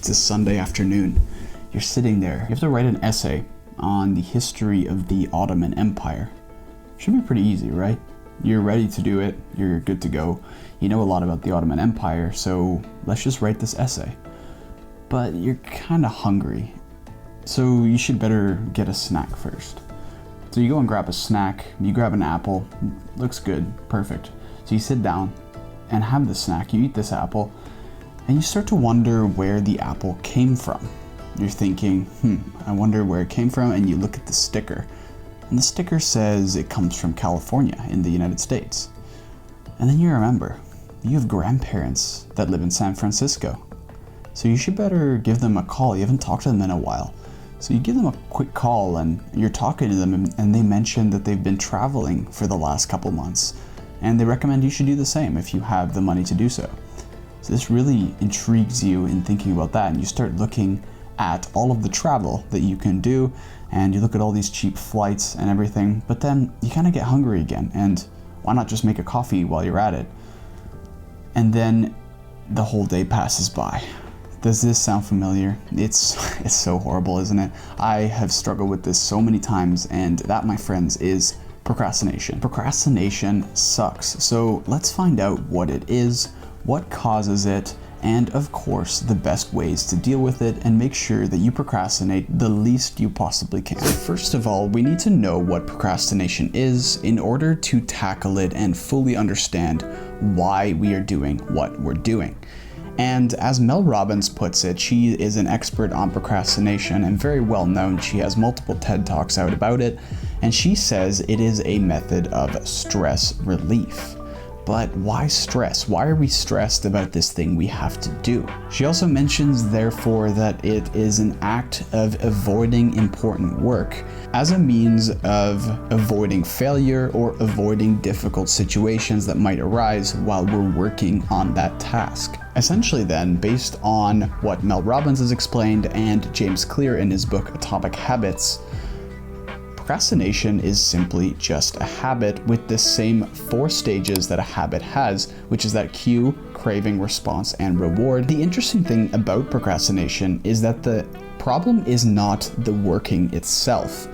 It's a Sunday afternoon. You're sitting there. You have to write an essay on the history of the Ottoman Empire. Should be pretty easy, right? You're ready to do it. You're good to go. You know a lot about the Ottoman Empire, so let's just write this essay. But you're kind of hungry, so you should better get a snack first. So you go and grab a snack. You grab an apple. Looks good. Perfect. So you sit down and have the snack. You eat this apple, and you start to wonder where the apple came from. You're thinking, I wonder where it came from, and you look at the sticker. And the sticker says it comes from California in the United States. And then you remember, you have grandparents that live in San Francisco. So you should better give them a call. You haven't talked to them in a while. So you give them a quick call and you're talking to them, and they mention that they've been traveling for the last couple months. And they recommend you should do the same if you have the money to do so. So this really intrigues you in thinking about that, and you start looking at all of the travel that you can do, and you look at all these cheap flights and everything, but then you kind of get hungry again, and why not just make a coffee while you're at it? And then the whole day passes by. Does this sound familiar? It's so horrible, isn't it? I have struggled with this so many times, and that, my friends, is procrastination. Procrastination sucks. So let's find out what it is, what causes it, and of course the best ways to deal with it and make sure that you procrastinate the least you possibly can. So first of all, we need to know what procrastination is in order to tackle it and fully understand why we are doing what we're doing. And as Mel Robbins puts it, she is an expert on procrastination and very well known. She has multiple TED Talks out about it, and she says it is a method of stress relief. But why stress? Why are we stressed about this thing we have to do? She also mentions, therefore, that it is an act of avoiding important work as a means of avoiding failure or avoiding difficult situations that might arise while we're working on that task. Essentially then, based on what Mel Robbins has explained and James Clear in his book Atomic Habits, procrastination is simply just a habit with the same 4 stages that a habit has, which is that cue, craving, response, and reward. The interesting thing about procrastination is that the problem is not the working itself.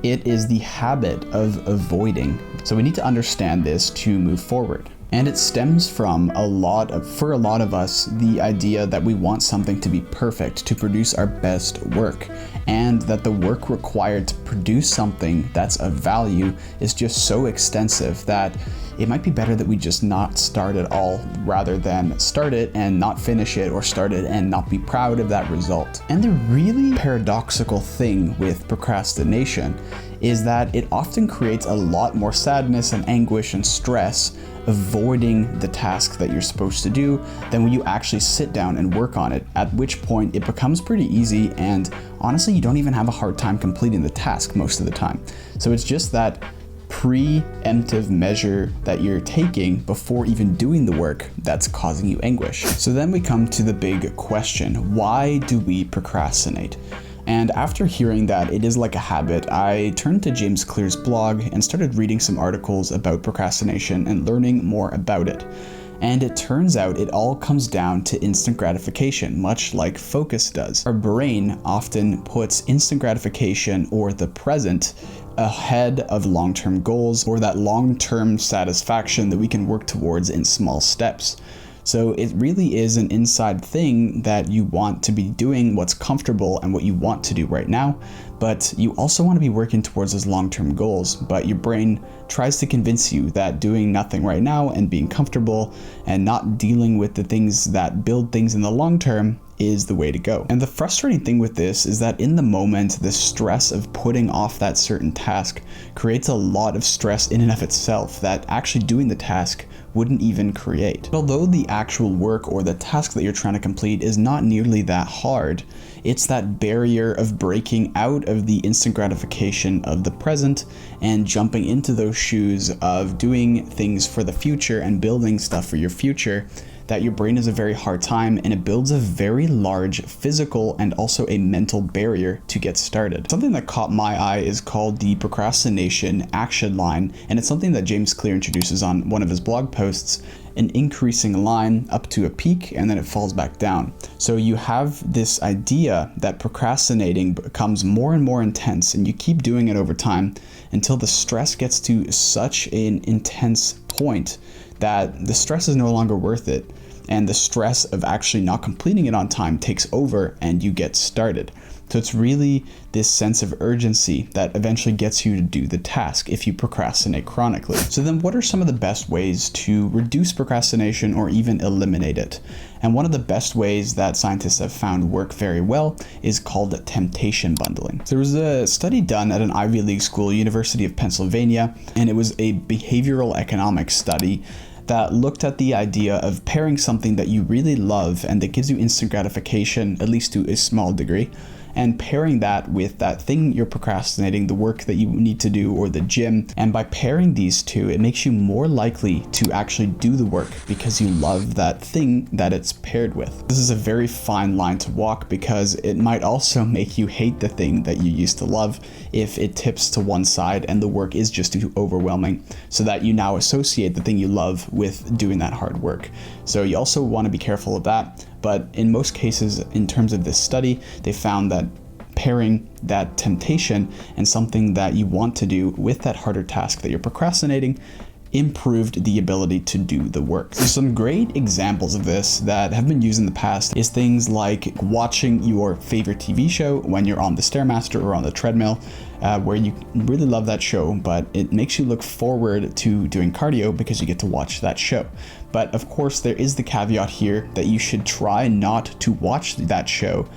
It is the habit of avoiding. So we need to understand this to move forward. And it stems from for a lot of us, the idea that we want something to be perfect to produce our best work, and that the work required to produce something that's of value is just so extensive that it might be better that we just not start at all rather than start it and not finish it, or start it and not be proud of that result. And the really paradoxical thing with procrastination is that it often creates a lot more sadness and anguish and stress avoiding the task that you're supposed to do than when you actually sit down and work on it, at which point it becomes pretty easy, and honestly you don't even have a hard time completing the task most of the time. So it's just that preemptive measure that you're taking before even doing the work that's causing you anguish. So then we come to the big question: why do we procrastinate? And after hearing that it is like a habit, I turned to James Clear's blog and started reading some articles about procrastination and learning more about it. And it turns out it all comes down to instant gratification, much like focus does. Our brain often puts instant gratification, or the present, ahead of long-term goals, or that long-term satisfaction that we can work towards in small steps. So it really is an inside thing that you want to be doing what's comfortable and what you want to do right now, but you also want to be working towards those long-term goals. But your brain tries to convince you that doing nothing right now and being comfortable and not dealing with the things that build things in the long term is the way to go. And the frustrating thing with this is that in the moment, the stress of putting off that certain task creates a lot of stress in and of itself that actually doing the task wouldn't even create. Although the actual work or the task that you're trying to complete is not nearly that hard, it's that barrier of breaking out of the instant gratification of the present and jumping into those shoes of doing things for the future and building stuff for your future that your brain has a very hard time, and it builds a very large physical and also a mental barrier to get started. Something that caught my eye is called the procrastination action line, and it's something that James Clear introduces on one of his blog posts. an increasing line up to a peak, and then it falls back down. So you have this idea that procrastinating becomes more and more intense, and you keep doing it over time until the stress gets to such an intense point that the stress is no longer worth it, and the stress of actually not completing it on time takes over and you get started. So it's really this sense of urgency that eventually gets you to do the task if you procrastinate chronically. So then what are some of the best ways to reduce procrastination or even eliminate it? And one of the best ways that scientists have found work very well is called temptation bundling. There was a study done at an Ivy League school, University of Pennsylvania, and it was a behavioral economics study that looked at the idea of pairing something that you really love and that gives you instant gratification, at least to a small degree, and pairing that with that thing you're procrastinating, the work that you need to do, or the gym. And by pairing these two, it makes you more likely to actually do the work because you love that thing that it's paired with. This is a very fine line to walk because it might also make you hate the thing that you used to love if it tips to one side and the work is just too overwhelming, so that you now associate the thing you love with doing that hard work. So you also want to be careful of that. But in most cases, in terms of this study, they found that pairing that temptation and something that you want to do with that harder task that you're procrastinating improved the ability to do the work. So some great examples of this that have been used in the past is things like watching your favorite TV show when you're on the Stairmaster or on the treadmill, where you really love that show, but it makes you look forward to doing cardio because you get to watch that show. But of course, there is the caveat here that you should try not to watch that show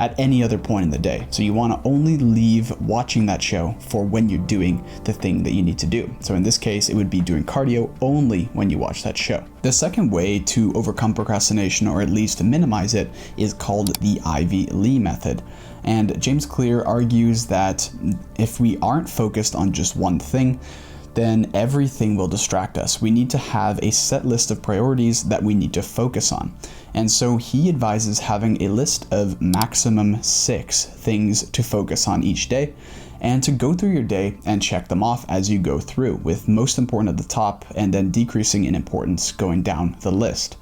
at any other point in the day. So you want to only leave watching that show for when you're doing the thing that you need to do. So in this case, it would be doing cardio only when you watch that show. The second way to overcome procrastination, or at least to minimize it, is called the Ivy Lee method. And James Clear argues that if we aren't focused on just one thing, then everything will distract us. We need to have a set list of priorities that we need to focus on. And so he advises having a list of maximum 6 things to focus on each day, and to go through your day and check them off as you go through, with most important at the top and then decreasing in importance going down the list.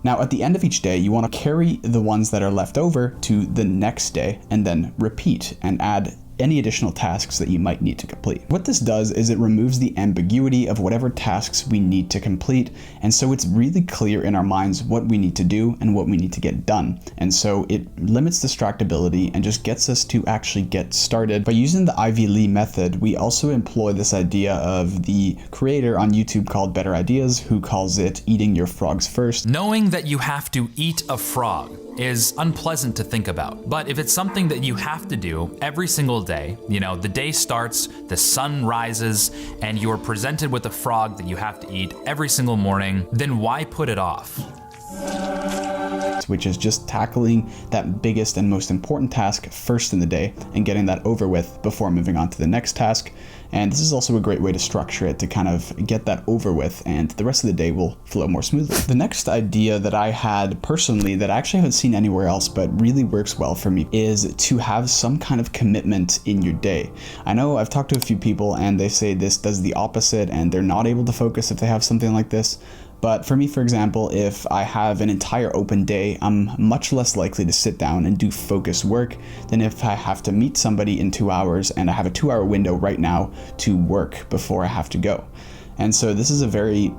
Now, at the end of each day, you want to carry the ones that are left over to the next day and then repeat and add any additional tasks that you might need to complete. What this does is it removes the ambiguity of whatever tasks we need to complete, and so it's really clear in our minds what we need to do and what we need to get done. And so it limits distractibility and just gets us to actually get started. By using the Ivy Lee method, we also employ this idea of the creator on YouTube called Better Ideas, who calls it eating your frogs first. Knowing that you have to eat a frog is unpleasant to think about, but if it's something that you have to do every single day, the day starts, the sun rises, and you're presented with a frog that you have to eat every single morning, then why put it off? Which is just tackling that biggest and most important task first in the day and getting that over with before moving on to the next task. And this is also a great way to structure it to kind of get that over with, and the rest of the day will flow more smoothly. The next idea that I had personally that I actually haven't seen anywhere else but really works well for me is to have some kind of commitment in your day. I know I've talked to a few people and they say this does the opposite and they're not able to focus if they have something like this. But for me, for example, if I have an entire open day, I'm much less likely to sit down and do focused work than if I have to meet somebody in 2 hours and I have a 2-hour window right now to work before I have to go. And so this is a very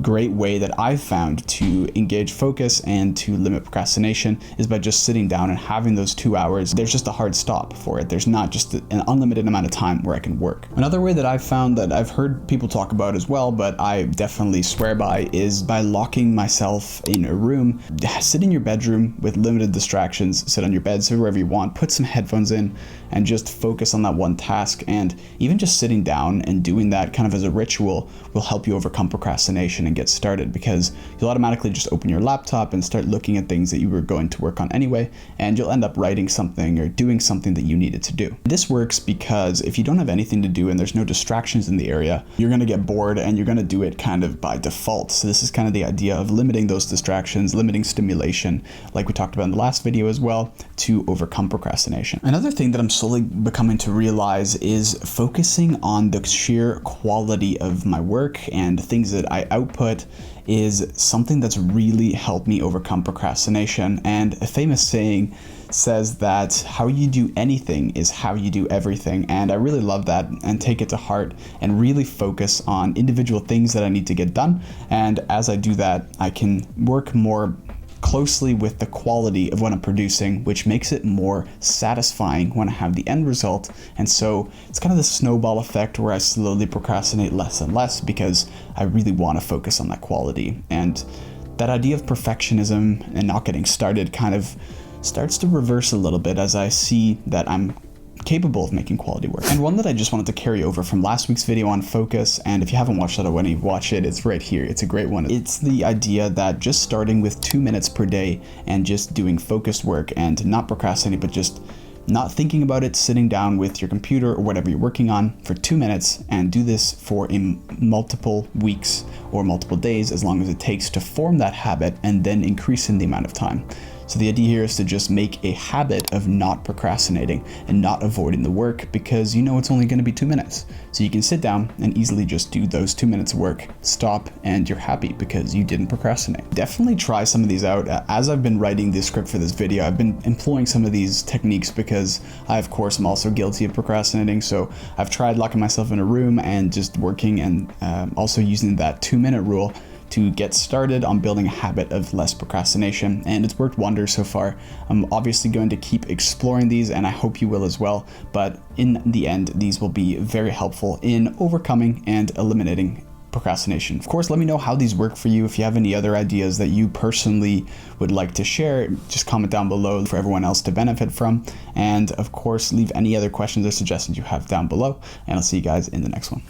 great way that I've found to engage focus and to limit procrastination is by just sitting down and having those 2 hours. There's just a hard stop for it. There's not just an unlimited amount of time where I can work. Another way that I've found that I've heard people talk about as well, but I definitely swear by, is by locking myself in a room. Sit in your bedroom with limited distractions, sit on your bed, sit wherever you want, put some headphones in and just focus on that one task. And even just sitting down and doing that kind of as a ritual will help you overcome procrastination and get started, because you'll automatically just open your laptop and start looking at things that you were going to work on anyway, and you'll end up writing something or doing something that you needed to do. This works because if you don't have anything to do and there's no distractions in the area, you're going to get bored and you're going to do it kind of by default. So this is kind of the idea of limiting those distractions, limiting stimulation, like we talked about in the last video as well, to overcome procrastination. Another thing that I'm slowly becoming to realize is focusing on the sheer quality of my work and things that I output is something that's really helped me overcome procrastination. And a famous saying says that how you do anything is how you do everything. And I really love that and take it to heart and really focus on individual things that I need to get done. And as I do that, I can work more closely with the quality of what I'm producing, which makes it more satisfying when I have the end result. And so it's kind of the snowball effect where I slowly procrastinate less and less because I really want to focus on that quality. And that idea of perfectionism and not getting started kind of starts to reverse a little bit as I see that I'm capable of making quality work. And one that I just wanted to carry over from last week's video on focus, and if you haven't watched that already, watch it. It's right here. It's a great one. It's the idea that just starting with 2 minutes per day and just doing focused work and not procrastinating, but just not thinking about it, sitting down with your computer or whatever you're working on for 2 minutes and do this for multiple weeks or multiple days, as long as it takes to form that habit and then increase in the amount of time. So the idea here is to just make a habit of not procrastinating and not avoiding the work, because you know it's only going to be 2 minutes. So you can sit down and easily just do those 2 minutes of work, stop, and you're happy because you didn't procrastinate. Definitely try some of these out. As I've been writing the script for this video, I've been employing some of these techniques because I, of course, am also guilty of procrastinating. So I've tried locking myself in a room and just working, and also using that 2-minute rule to get started on building a habit of less procrastination, and it's worked wonders so far. I'm obviously going to keep exploring these, and I hope you will as well, but in the end, these will be very helpful in overcoming and eliminating procrastination. Of course, let me know how these work for you. If you have any other ideas that you personally would like to share, just comment down below for everyone else to benefit from. And of course, leave any other questions or suggestions you have down below, and I'll see you guys in the next one.